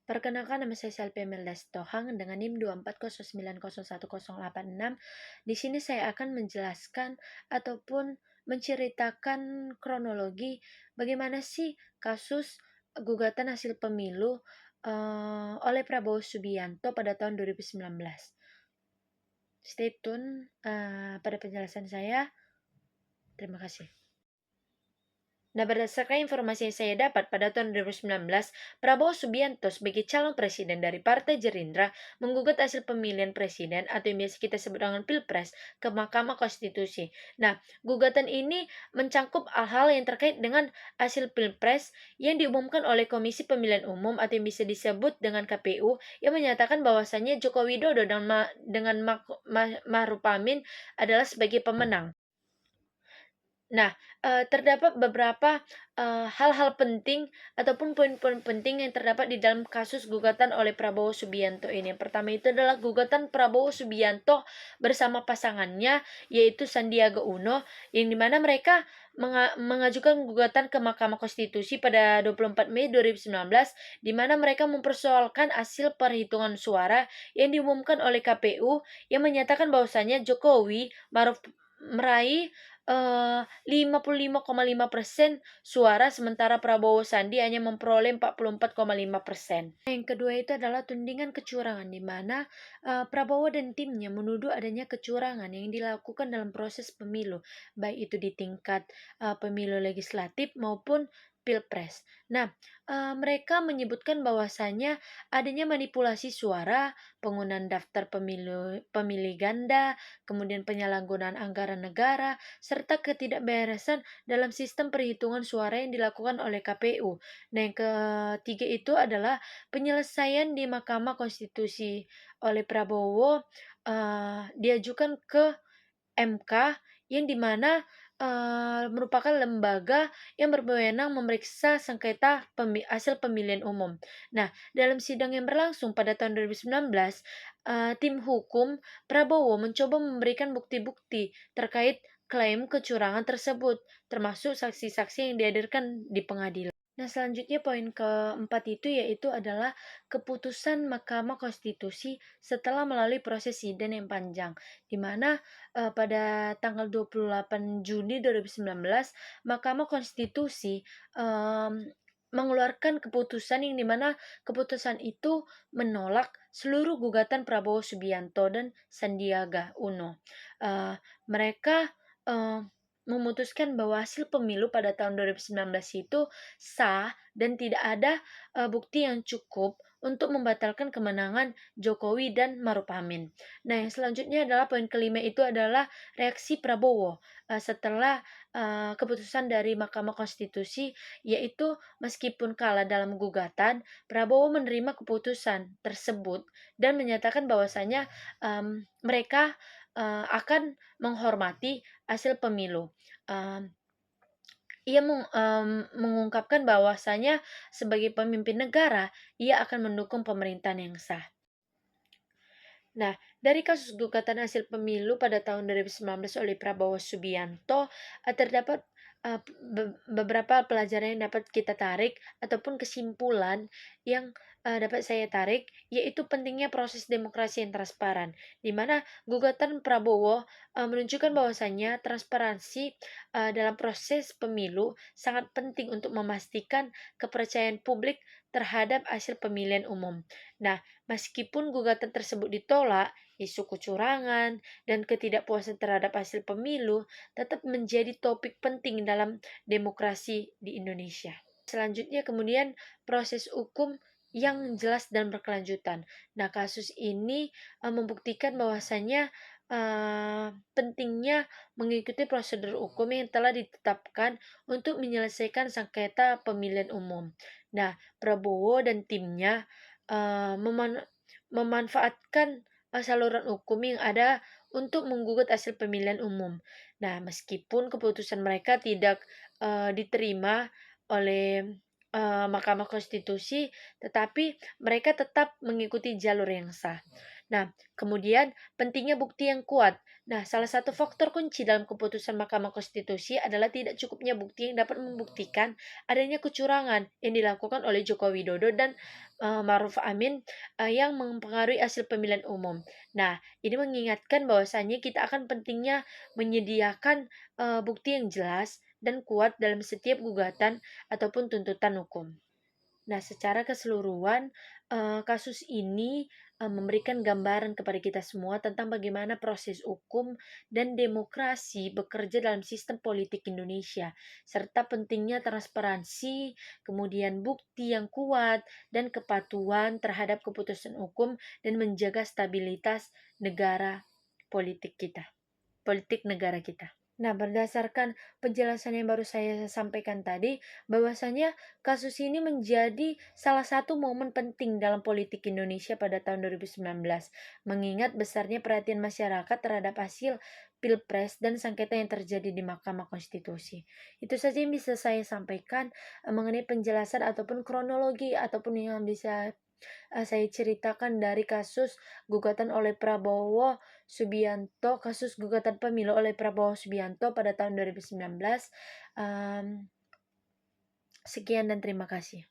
Perkenalkan, nama saya Selvi Amelda Sitohang dengan NIM 240901086. Di sini saya akan menjelaskan ataupun menceritakan kronologi bagaimana sih kasus gugatan hasil pemilu oleh Prabowo Subianto pada tahun 2019. Stay tune pada penjelasan saya. Terima kasih. Nah, berdasarkan informasi yang saya dapat pada tahun 2019, Prabowo Subianto sebagai calon presiden dari Partai Gerindra menggugat hasil pemilihan presiden atau yang biasa kita sebut dengan Pilpres ke Mahkamah Konstitusi. Nah, gugatan ini mencangkup hal-hal yang terkait dengan hasil Pilpres yang diumumkan oleh Komisi Pemilihan Umum atau yang bisa disebut dengan KPU yang menyatakan bahwasannya Joko Widodo dengan Ma'ruf Amin adalah sebagai pemenang. Nah, terdapat beberapa, hal-hal penting ataupun poin-poin penting yang terdapat di dalam kasus gugatan oleh Prabowo Subianto ini. Yang pertama itu adalah gugatan Prabowo Subianto bersama pasangannya, yaitu Sandiaga Uno, yang dimana mereka mengajukan gugatan ke Mahkamah Konstitusi pada 24 Mei 2019, di mana mereka mempersoalkan hasil perhitungan suara yang diumumkan oleh KPU yang menyatakan bahwasannya Jokowi Maruf meraih 55,5% suara, sementara Prabowo Sandi hanya memperoleh 44,5%. Yang kedua itu adalah tudingan kecurangan, di mana Prabowo dan timnya menuduh adanya kecurangan yang dilakukan dalam proses pemilu, baik itu di tingkat pemilu legislatif maupun Pilpres. Nah, mereka menyebutkan bahwasannya adanya manipulasi suara, penggunaan daftar pemilih ganda, kemudian penyalahgunaan anggaran negara, serta ketidakberesan dalam sistem perhitungan suara yang dilakukan oleh KPU. Nah, yang ketiga itu adalah penyelesaian di Mahkamah Konstitusi oleh Prabowo diajukan ke MK, yang dimana merupakan lembaga yang berwenang memeriksa sengketa hasil pemilihan umum. Nah, dalam sidang yang berlangsung pada tahun 2019, tim hukum Prabowo mencoba memberikan bukti-bukti terkait klaim kecurangan tersebut, termasuk saksi-saksi yang dihadirkan di pengadilan. Nah, selanjutnya poin keempat itu yaitu adalah keputusan Mahkamah Konstitusi setelah melalui proses sidang yang panjang, di mana pada tanggal 28 Juni 2019 Mahkamah Konstitusi mengeluarkan keputusan yang dimana keputusan itu menolak seluruh gugatan Prabowo Subianto dan Sandiaga Uno. Mereka memutuskan bahwa hasil pemilu pada tahun 2019 itu sah dan tidak ada bukti yang cukup untuk membatalkan kemenangan Jokowi dan Maruf Amin. Nah, yang selanjutnya adalah poin kelima itu adalah reaksi Prabowo setelah keputusan dari Mahkamah Konstitusi, yaitu meskipun kalah dalam gugatan, Prabowo menerima keputusan tersebut dan menyatakan bahwasanya mereka akan menghormati hasil pemilu. Ia mengungkapkan bahwasanya sebagai pemimpin negara, ia akan mendukung pemerintahan yang sah. Nah, dari kasus gugatan hasil pemilu pada tahun 2019 oleh Prabowo Subianto, terdapat beberapa pelajaran yang dapat kita tarik ataupun kesimpulan yang dapat saya tarik, yaitu pentingnya proses demokrasi yang transparan, di mana gugatan Prabowo menunjukkan bahwasannya transparansi dalam proses pemilu sangat penting untuk memastikan kepercayaan publik terhadap hasil pemilihan umum. Nah, meskipun gugatan tersebut ditolak, isu kecurangan dan ketidakpuasan terhadap hasil pemilu tetap menjadi topik penting dalam demokrasi di Indonesia. Selanjutnya kemudian proses hukum yang jelas dan berkelanjutan. Nah, kasus ini membuktikan bahwasannya pentingnya mengikuti prosedur hukum yang telah ditetapkan untuk menyelesaikan sengketa pemilihan umum. Nah, Prabowo dan timnya memanfaatkan saluran hukum yang ada untuk menggugat hasil pemilihan umum. Nah, meskipun keputusan mereka tidak diterima oleh Mahkamah Konstitusi, tetapi mereka tetap mengikuti jalur yang sah. Nah, kemudian pentingnya bukti yang kuat. Nah, salah satu faktor kunci dalam keputusan Mahkamah Konstitusi adalah tidak cukupnya bukti yang dapat membuktikan adanya kecurangan yang dilakukan oleh Joko Widodo dan Maruf Amin yang mempengaruhi hasil pemilihan umum. Nah, ini mengingatkan bahwasannya kita akan pentingnya menyediakan bukti yang jelas dan kuat dalam setiap gugatan ataupun tuntutan hukum. Nah, secara keseluruhan, kasus ini, memberikan gambaran kepada kita semua tentang bagaimana proses hukum dan demokrasi bekerja dalam sistem politik Indonesia, serta pentingnya transparansi, kemudian bukti yang kuat, dan kepatuhan terhadap keputusan hukum dan menjaga stabilitas negara politik negara kita. Nah, berdasarkan penjelasan yang baru saya sampaikan tadi, bahwasanya kasus ini menjadi salah satu momen penting dalam politik Indonesia pada tahun 2019, mengingat besarnya perhatian masyarakat terhadap hasil Pilpres dan sengketa yang terjadi di Mahkamah Konstitusi. Itu saja yang bisa saya sampaikan mengenai penjelasan ataupun kronologi ataupun yang bisa saya ceritakan dari kasus gugatan oleh Prabowo Subianto, kasus gugatan pemilu oleh Prabowo Subianto pada tahun 2019. Sekian dan terima kasih.